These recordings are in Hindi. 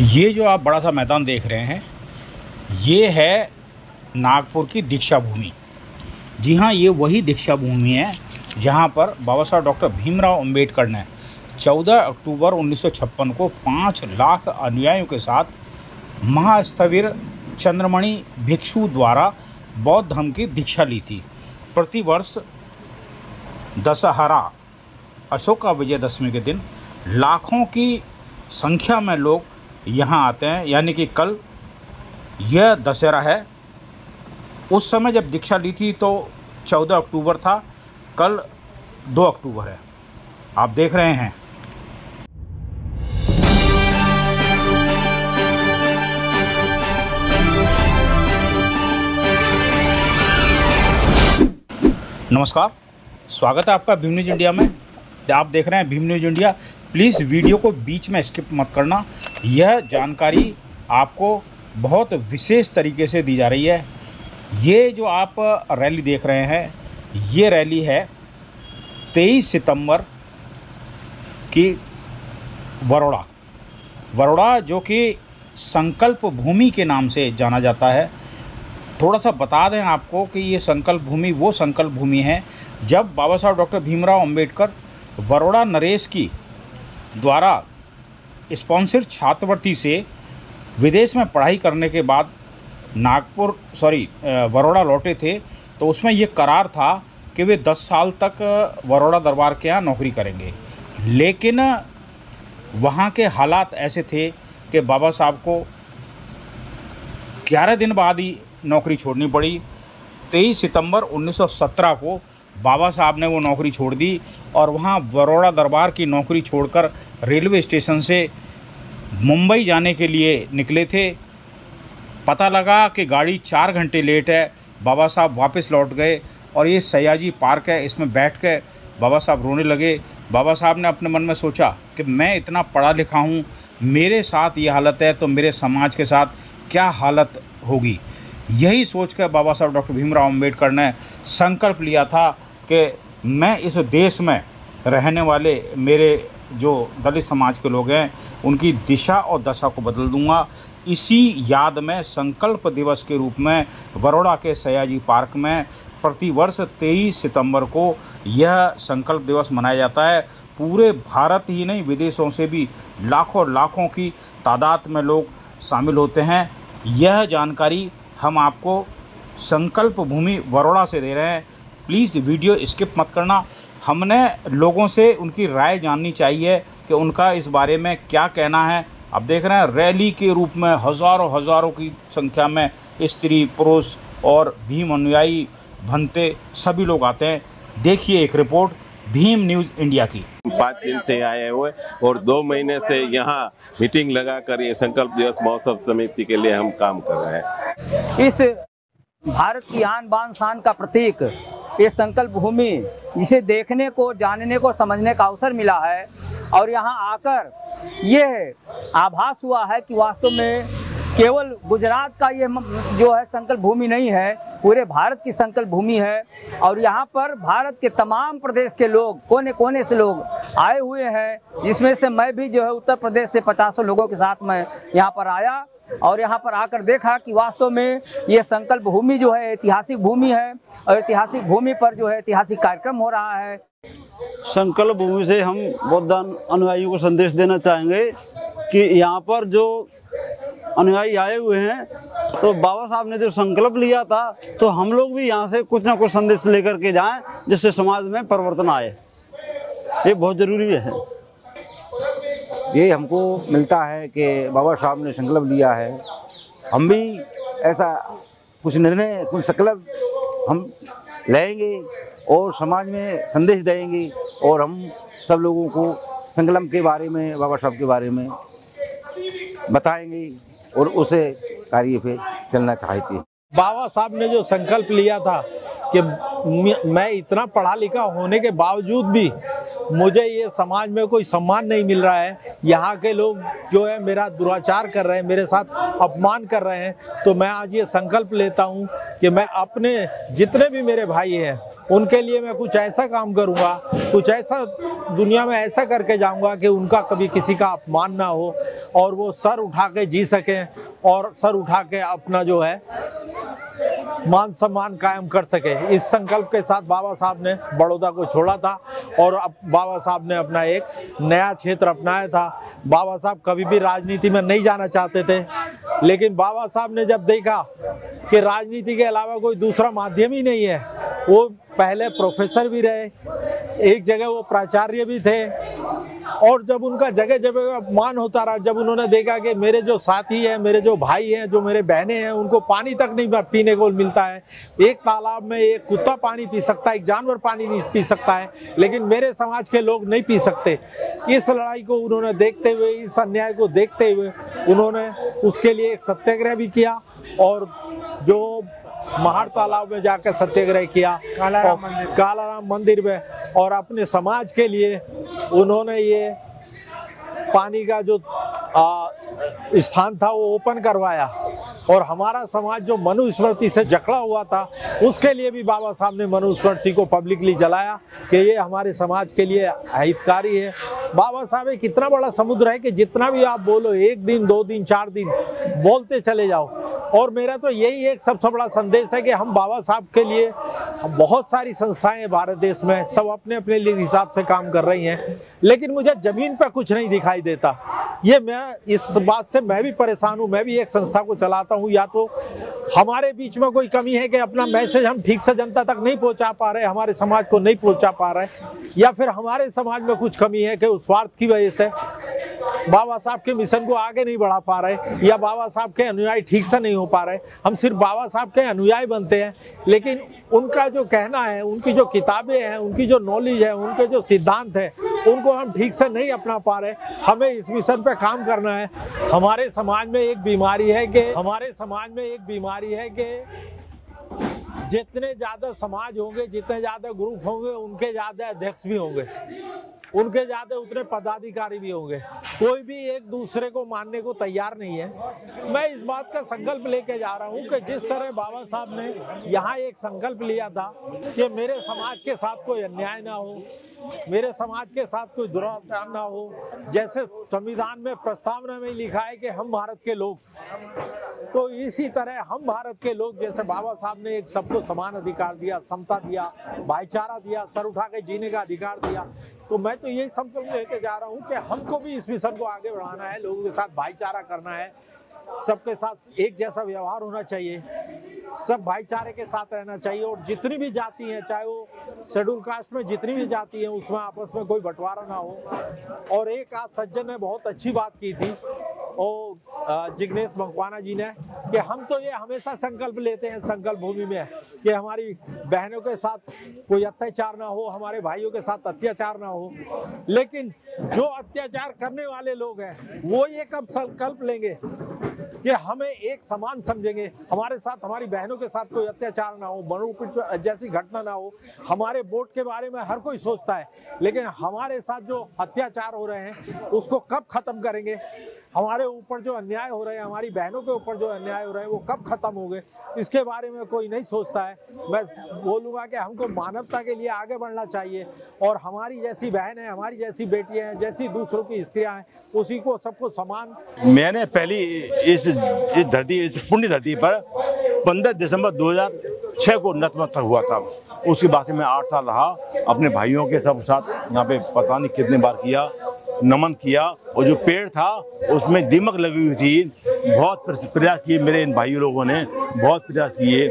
ये जो आप बड़ा सा मैदान देख रहे हैं, ये है नागपुर की दीक्षा भूमि। जी हाँ, ये वही दीक्षा भूमि है जहाँ पर बाबा साहब डॉक्टर भीमराव अंबेडकर ने 14 अक्टूबर 1956 को 5 लाख अनुयायियों के साथ महास्थविर चंद्रमणि भिक्षु द्वारा बौद्ध धर्म की दीक्षा ली थी। प्रतिवर्ष दशहरा अशोका विजयदशमी के दिन लाखों की संख्या में लोग यहाँ आते हैं। यानी कि कल यह दशहरा है। उस समय जब दीक्षा ली थी तो 14 अक्टूबर था, कल 2 अक्टूबर है। आप देख रहे हैं। नमस्कार, स्वागत है आपका भीम न्यूज़ इंडिया में। आप देख रहे हैं Bhim news India. Please video को बीच में स्किप मत करना। यह जानकारी आपको बहुत विशेष तरीके से दी जा रही है। ये जो आप रैली देख रहे हैं, ये रैली है 23 सितंबर की वरोड़ा, जो कि संकल्प भूमि के नाम से जाना जाता है। थोड़ा सा बता दें आपको कि ये संकल्प भूमि वो संकल्प भूमि है जब बाबा साहब डॉक्टर भीमराव अंबेडकर वरोड़ा नरेश की द्वारा स्पॉन्सर्ड छात्रवृत्ति से विदेश में पढ़ाई करने के बाद वरोड़ा लौटे थे। तो उसमें ये करार था कि वे 10 साल तक वरोड़ा दरबार के यहाँ नौकरी करेंगे। लेकिन वहाँ के हालात ऐसे थे कि बाबा साहब को 11 दिन बाद ही नौकरी छोड़नी पड़ी। 23 सितंबर 1917 को बाबा साहब ने वो नौकरी छोड़ दी और वहाँ वरोड़ा दरबार की नौकरी छोड़कर रेलवे स्टेशन से मुंबई जाने के लिए निकले थे। पता लगा कि गाड़ी 4 घंटे लेट है। बाबा साहब वापस लौट गए और ये सयाजी पार्क है, इसमें बैठ के बाबा साहब रोने लगे। बाबा साहब ने अपने मन में सोचा कि मैं इतना पढ़ा लिखा हूँ, मेरे साथ ये हालत है तो मेरे समाज के साथ क्या हालत होगी। यही सोचकर बाबा साहब डॉक्टर भीमराव अंबेडकर ने संकल्प लिया था कि मैं इस देश में रहने वाले मेरे जो दलित समाज के लोग हैं उनकी दिशा और दशा को बदल दूंगा। इसी याद में संकल्प दिवस के रूप में वरोड़ा के सयाजी पार्क में प्रतिवर्ष 23 सितंबर को यह संकल्प दिवस मनाया जाता है। पूरे भारत ही नहीं, विदेशों से भी लाखों की तादाद में लोग शामिल होते हैं। यह जानकारी हम आपको संकल्प भूमि वरोड़ा से दे रहे हैं। प्लीज़ वीडियो स्किप मत करना। हमने लोगों से उनकी राय जाननी चाहिए कि उनका इस बारे में क्या कहना है। अब देख रहे हैं रैली के रूप में हज़ारों की संख्या में स्त्री, पुरुष और भीम अनुयायी भंते सभी लोग आते हैं। देखिए एक रिपोर्ट भीम न्यूज़ इंडिया की। 5 दिन से आए हुए और 2 महीने से यहाँ मीटिंग लगाकर ये संकल्प दिवस महोत्सव समिति के लिए हम काम कर रहे हैं। इस भारत की आन बान शान का प्रतीक ये संकल्प भूमि, जिसे देखने को, जानने को, समझने का अवसर मिला है और यहाँ आकर ये आभास हुआ है कि वास्तव में केवल गुजरात का ये जो है संकल्प भूमि नहीं है, पूरे भारत की संकल्प भूमि है। और यहाँ पर भारत के तमाम प्रदेश के लोग, कोने कोने से लोग आए हुए हैं, जिसमें से मैं भी जो है उत्तर प्रदेश से 50 लोगों के साथ मैं यहाँ पर आया और यहाँ पर आकर देखा कि वास्तव में ये संकल्प भूमि जो है ऐतिहासिक भूमि है और ऐतिहासिक भूमि पर जो है ऐतिहासिक कार्यक्रम हो रहा है। संकल्प भूमि से हम बौद्ध अनुयायियों को संदेश देना चाहेंगे कि यहाँ पर जो अनुयायी आए हुए हैं तो बाबा साहब ने जो संकल्प लिया था तो हम लोग भी यहाँ से कुछ ना कुछ संदेश लेकर के जाएं, जिससे समाज में परिवर्तन आए। ये बहुत ज़रूरी है। ये हमको मिलता है कि बाबा साहब ने संकल्प लिया है, हम भी ऐसा कुछ निर्णय, कुछ संकल्प हम लेंगे और समाज में संदेश देंगे और हम सब लोगों को संकल्प के बारे में, बाबा साहब के बारे में बताएंगे और उसे कार्य पे चलना चाहते हैं। बाबा साहब ने जो संकल्प लिया था कि मैं इतना पढ़ा लिखा होने के बावजूद भी मुझे ये समाज में कोई सम्मान नहीं मिल रहा है, यहाँ के लोग जो है मेरा दुराचार कर रहे हैं, मेरे साथ अपमान कर रहे हैं, तो मैं आज ये संकल्प लेता हूँ कि मैं अपने जितने भी मेरे भाई हैं उनके लिए मैं कुछ ऐसा काम करूँगा, कुछ ऐसा दुनिया में ऐसा करके जाऊँगा कि उनका कभी किसी का अपमान ना हो और वो सर उठा के जी सकें और सर उठा के अपना जो है मान सम्मान कायम कर सके। इस संकल्प के साथ बाबा साहब ने बड़ौदा को छोड़ा था और अब बाबा साहब ने अपना एक नया क्षेत्र अपनाया था। बाबा साहब कभी भी राजनीति में नहीं जाना चाहते थे, लेकिन बाबा साहब ने जब देखा कि राजनीति के अलावा कोई दूसरा माध्यम ही नहीं है, वो पहले प्रोफेसर भी रहे, एक जगह वो प्राचार्य भी थे, और जब उनका जगह जगह अपमान होता रहा, जब उन्होंने देखा कि मेरे जो साथी हैं, मेरे जो भाई हैं, जो मेरे बहनें हैं, उनको पानी तक नहीं पीने को मिलता है, एक तालाब में एक कुत्ता पानी पी सकता है, एक जानवर पानी नहीं पी सकता है, लेकिन मेरे समाज के लोग नहीं पी सकते। इस लड़ाई को उन्होंने देखते हुए, इस अन्याय को देखते हुए उन्होंने उसके लिए एक सत्याग्रह भी किया और जो महाड़ तालाब में जाकर सत्याग्रह किया, कालाराम मंदिर में, और अपने समाज के लिए उन्होंने ये पानी का जो स्थान था वो ओपन करवाया। और हमारा समाज जो मनुस्मृति से जकड़ा हुआ था उसके लिए भी बाबा साहब ने मनुस्मृति को पब्लिकली जलाया कि ये हमारे समाज के लिए हितकारी है। बाबा साहब एक इतना बड़ा समुद्र है कि जितना भी आप बोलो, 1 दिन 2 दिन 4 दिन बोलते चले जाओ। और मेरा तो यही एक सबसे बड़ा संदेश है कि हम बाबा साहब के लिए, बहुत सारी संस्थाएं हैं भारत देश में, सब अपने अपने हिसाब से काम कर रही हैं, लेकिन मुझे जमीन पर कुछ नहीं दिखाई देता। ये मैं इस बात से मैं भी परेशान हूँ। मैं भी एक संस्था को चलाता हूँ। या तो हमारे बीच में कोई कमी है कि अपना मैसेज हम ठीक से जनता तक नहीं पहुँचा पा रहे, हमारे समाज को नहीं पहुँचा पा रहे, या फिर हमारे समाज में कुछ कमी है कि उस स्वार्थ की वजह से बाबा साहब के मिशन को आगे नहीं बढ़ा पा रहे, या बाबा साहब के अनुयायी ठीक से नहीं हो पा रहे। हम सिर्फ बाबा साहब के अनुयायी बनते हैं, लेकिन उनका जो कहना है, उनकी जो किताबें हैं, उनकी जो नॉलेज है, उनके जो सिद्धांत है, उनको हम ठीक से नहीं अपना पा रहे। हमें इस मिशन पे काम करना है। हमारे समाज में एक बीमारी है कि जितने ज़्यादा समाज होंगे, जितने ज़्यादा ग्रुप होंगे, उनके ज़्यादा अध्यक्ष भी होंगे, उनके ज़्यादा उतने पदाधिकारी भी होंगे। कोई भी एक दूसरे को मानने को तैयार नहीं है। मैं इस बात का संकल्प लेके जा रहा हूँ कि जिस तरह बाबा साहब ने यहाँ एक संकल्प लिया था कि मेरे समाज के साथ कोई अन्याय ना हो, मेरे समाज के साथ कोई दुराचार ना हो, जैसे संविधान में प्रस्तावना में लिखा है कि हम भारत के लोग, तो इसी तरह हम भारत के लोग, जैसे बाबा साहब ने एक सबको समान अधिकार दिया, समता दिया, भाईचारा दिया, सर उठा के जीने का अधिकार दिया, तो मैं तो यही संकल्प लेके जा रहा हूँ कि हमको भी इस मिशन को आगे बढ़ाना है, लोगों के साथ भाईचारा करना है, सबके साथ एक जैसा व्यवहार होना चाहिए, सब भाईचारे के साथ रहना चाहिए। और जितनी भी जाति हैं, चाहे वो शेड्यूल कास्ट में जितनी भी जाति हैं, उसमें आपस में कोई बंटवारा ना हो। और एक आज सज्जन ने बहुत अच्छी बात की थी, और जिग्नेश मकवाना जी ने, कि हम तो ये हमेशा संकल्प लेते हैं संकल्प भूमि में कि हमारी बहनों के साथ कोई अत्याचार ना हो, हमारे भाइयों के साथ अत्याचार ना हो, लेकिन जो अत्याचार करने वाले लोग हैं वो ये कब संकल्प लेंगे कि हमें एक समान समझेंगे, हमारे साथ, हमारी बहनों के साथ कोई अत्याचार ना हो, मनुकुट जैसी घटना ना हो। हमारे वोट के बारे में हर कोई सोचता है, लेकिन हमारे साथ जो अत्याचार हो रहे हैं उसको कब खत्म करेंगे? हमारे ऊपर जो अन्याय हो रहे हैं, हमारी बहनों के ऊपर जो अन्याय हो रहे हैं, वो कब खत्म होंगे? इसके बारे में कोई नहीं सोचता है। मैं बोलूँगा कि हमको मानवता के लिए आगे बढ़ना चाहिए, और हमारी जैसी बहन है, हमारी जैसी बेटियाँ हैं, जैसी दूसरों की स्त्रियाँ हैं, उसी को सबको समान। मैंने पहली इस धरती, इस पुण्य धरती पर 15 दिसंबर 2006 को नतमस्तक हुआ था। उसके बाद से मैं 8 साल रहा, अपने भाइयों के सब साथ यहाँ पे पता नहीं कितने बार किया, नमन किया। और जो पेड़ था उसमें दीमक लगी हुई थी, बहुत प्रयास किए मेरे इन भाइयों लोगों ने, बहुत प्रयास किए,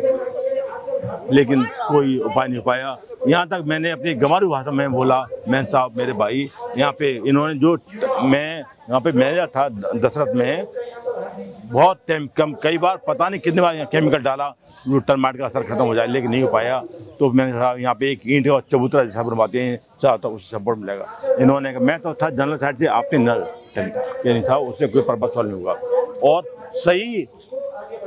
लेकिन कोई उपाय नहीं हो पाया। यहाँ तक मैंने अपनी गंवारू भाषा में बोला, मैं साहब मेरे भाई यहाँ पे, इन्होंने जो मैं यहाँ पे मैनेजर था दशरथ में, बहुत टाइम कम, कई बार पता नहीं कितने बार यहाँ केमिकल डाला जो टमाटर का असर खत्म हो जाए, लेकिन नहीं हो पाया। तो मैंने कहा यहाँ पे एक ईंट और चबूतरा जैसा बनवाते हैं, चाहता उससे सपोर्ट मिलेगा। इन्होंने कहा, मैं तो था जनरल साइड से, आपने न यानी साहब उससे कोई पर्पज सॉल्व नहीं होगा। और सही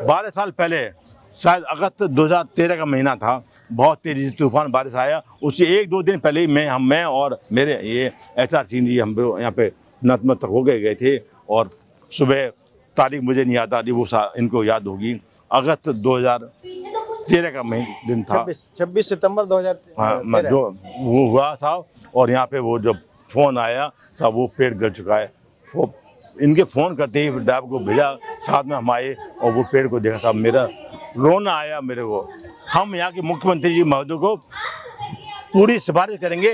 12 साल पहले, शायद अगस्त 2013 का महीना था, बहुत तेज़ी से तूफान बारिश आया। उससे 1-2 दिन पहले ही मैं और मेरे ये HR सिंह जी हम यहाँ पे नतमस्तक हो गए थे। और सुबह तारीख मुझे नहीं याद आ रही, वो इनको याद होगी, अगस्त 2013 का दिन था, 26 सितंबर 2013। हाँ, जो वो हुआ था। और यहाँ पे वो जब फ़ोन आया सब वो पेड़ गिर चुका है। वो इनके फ़ोन करते ही ड्राइवर को भेजा, साथ में हम आए और वो पेड़ को देखा। साहब मेरा रोना आया मेरे को। हम यहाँ के मुख्यमंत्री जी महोदय को पूरी सिफारिश करेंगे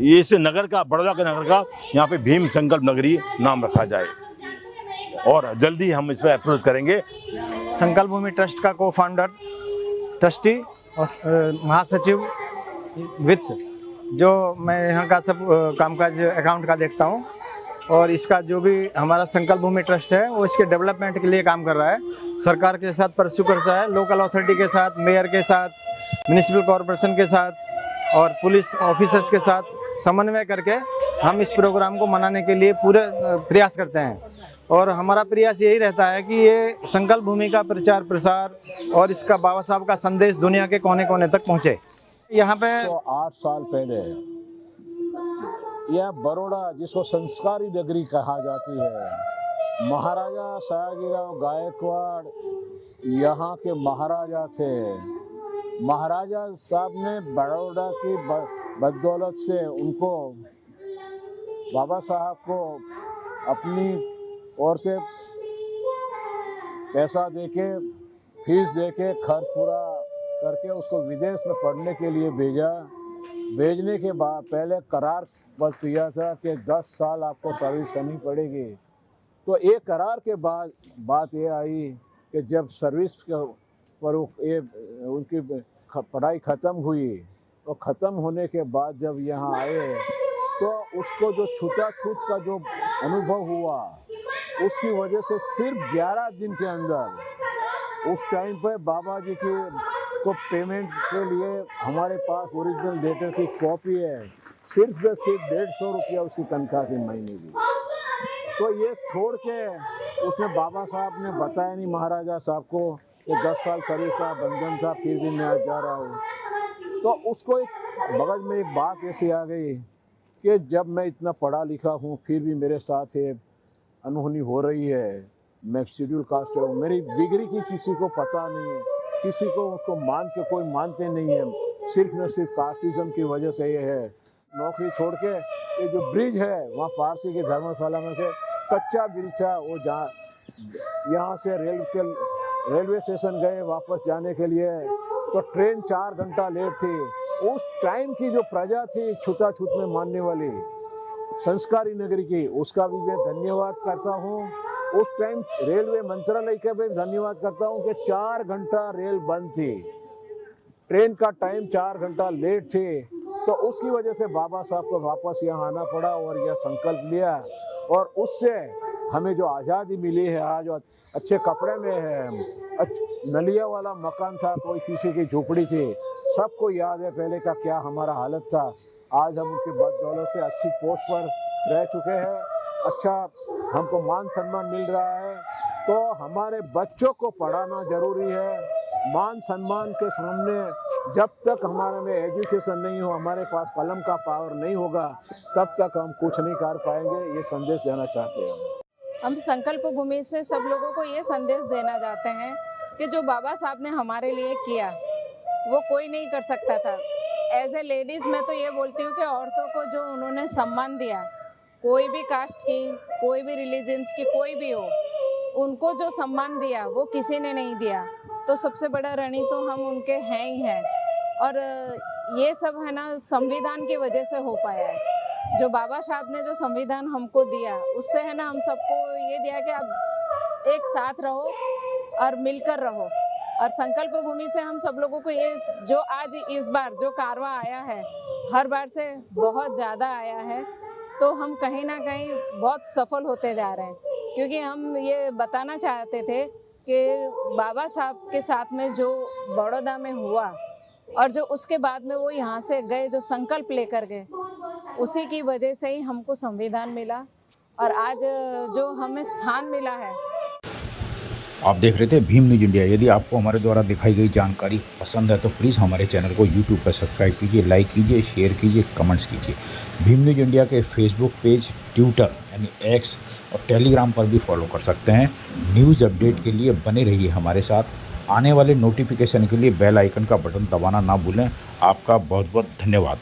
इस नगर का, बड़ौदा के नगर का यहाँ पे भीम संकल्प नगरी नाम रखा जाए और जल्दी हम इस पर अप्रोच करेंगे। संकल्प भूमि ट्रस्ट का को-फाउंडर, ट्रस्टी और महासचिव वित्त, जो मैं यहाँ का सब कामकाज अकाउंट का देखता हूँ। और इसका जो भी हमारा संकल्प भूमि ट्रस्ट है वो इसके डेवलपमेंट के लिए काम कर रहा है। सरकार के साथ परस्यू कर रहा है, लोकल अथॉरिटी के साथ, मेयर के साथ, म्युनिसिपल कॉरपोरेशन के साथ और पुलिस ऑफिसर्स के साथ समन्वय करके हम इस प्रोग्राम को मनाने के लिए पूरे प्रयास करते हैं। और हमारा प्रयास यही रहता है कि ये संकल्प भूमि का प्रचार प्रसार और इसका बाबा साहब का संदेश दुनिया के कोने कोने तक पहुँचे। यहाँ पे 8 साल पहले यह बड़ौदा, जिसको संस्कारी नगरी कहा जाती है, महाराजा सयाजीराव गायकवाड़ यहाँ के महाराजा थे। महाराजा साहब ने बड़ौदा की बदौलत से उनको, बाबा साहब को अपनी ओर से पैसा देके, फीस देके, खर्च पूरा करके उसको विदेश में पढ़ने के लिए भेजा। भेजने के बाद पहले करार बस किया था कि 10 साल आपको सर्विस करनी पड़ेगी। तो एक करार के बाद बात ये आई कि जब सर्विस पर उनकी पढ़ाई ख़त्म हुई, तो ख़त्म होने के बाद जब यहाँ आए तो उसको जो छूताछूत का जो अनुभव हुआ, उसकी वजह से सिर्फ 11 दिन के अंदर उस टाइम पे बाबा जी को पेमेंट के लिए हमारे पास ओरिजिनल लेटर की कॉपी है, सिर्फ 150 रुपया उसकी तनख्वाह थी महीने की। तो ये छोड़ के उसने, बाबा साहब ने बताया नहीं महाराजा साहब को कि 10 साल सर्विस का बंधन था, फिर भी मैं आज जा रहा हूँ। तो उसको एक मगज में एक बात ऐसी आ गई कि जब मैं इतना पढ़ा लिखा हूँ फिर भी मेरे साथ ये अनहोनी हो रही है, मैं शेड्यूल कास्ट हूँ, मेरी डिग्री की किसी को पता नहीं है, किसी को उसको मान के कोई मानते नहीं है, सिर्फ न सिर्फ कास्टिज्म की वजह से ये है। नौकरी छोड़ के ये जो ब्रिज है वहाँ पारसी की धर्मशाला में से कच्चा ब्रिज था, वो जहाँ यहाँ से रेलवे स्टेशन गए वापस जाने के लिए, तो ट्रेन 4 घंटा लेट थी। उस टाइम की जो प्रजा थी छूताछूत में मानने वाली संस्कारी नगरी की, उसका भी मैं धन्यवाद करता हूँ। उस टाइम रेलवे मंत्रालय का भी धन्यवाद करता हूँ कि 4 घंटा रेल बंद थी, ट्रेन का टाइम 4 घंटा लेट थी। तो उसकी वजह से बाबा साहब को वापस यहाँ आना पड़ा और यह संकल्प लिया, और उससे हमें जो आज़ादी मिली है, आज अच्छे कपड़े में है, नलिया वाला मकान था, कोई किसी की झोपड़ी थी, सबको याद है पहले का क्या हमारा हालत था। आज हम उनकी बदौलत से अच्छी पोस्ट पर रह चुके हैं, अच्छा हमको मान सम्मान मिल रहा है। तो हमारे बच्चों को पढ़ाना ज़रूरी है। मान सम्मान के सामने जब तक हमारे में एजुकेशन नहीं हो, हमारे पास कलम का पावर नहीं होगा, तब तक हम कुछ नहीं कर पाएंगे। ये संदेश देना चाहते हैं। हम संकल्प भूमि से सब लोगों को ये संदेश देना चाहते हैं कि जो बाबा साहब ने हमारे लिए किया वो कोई नहीं कर सकता था। एज ए लेडीज़ मैं तो ये बोलती हूँ कि औरतों को जो उन्होंने सम्मान दिया, कोई भी कास्ट की, कोई भी रिलीजन्स की, कोई भी हो, उनको जो सम्मान दिया वो किसी ने नहीं दिया। तो सबसे बड़ा ऋणी तो हम उनके हैं ही हैं। और ये सब है ना संविधान की वजह से हो पाया है। जो बाबा साहब ने जो संविधान हमको दिया, उससे है ना हम सबको ये दिया कि आप एक साथ रहो और मिलकर रहो। और संकल्प भूमि से हम सब लोगों को ये जो आज इस बार जो कारवां आया है, हर बार से बहुत ज़्यादा आया है, तो हम कहीं ना कहीं बहुत सफल होते जा रहे हैं। क्योंकि हम ये बताना चाहते थे कि बाबा साहब के साथ में जो बड़ौदा में हुआ और जो उसके बाद में वो यहाँ से गए, जो संकल्प लेकर गए, उसी की वजह से ही हमको संविधान मिला और आज जो हमें स्थान मिला है आप देख रहे थे भीम न्यूज इंडिया। यदि आपको हमारे द्वारा दिखाई गई जानकारी पसंद है तो प्लीज़ हमारे चैनल को यूट्यूब पर सब्सक्राइब कीजिए, लाइक कीजिए, शेयर कीजिए, कमेंट्स कीजिए। भीम न्यूज इंडिया के फेसबुक पेज, ट्विटर यानी एक्स और टेलीग्राम पर भी फॉलो कर सकते हैं। न्यूज़ अपडेट के लिए बने रहिए हमारे साथ। आने वाले नोटिफिकेशन के लिए बेल आइकन का बटन दबाना ना भूलें। आपका बहुत बहुत धन्यवाद।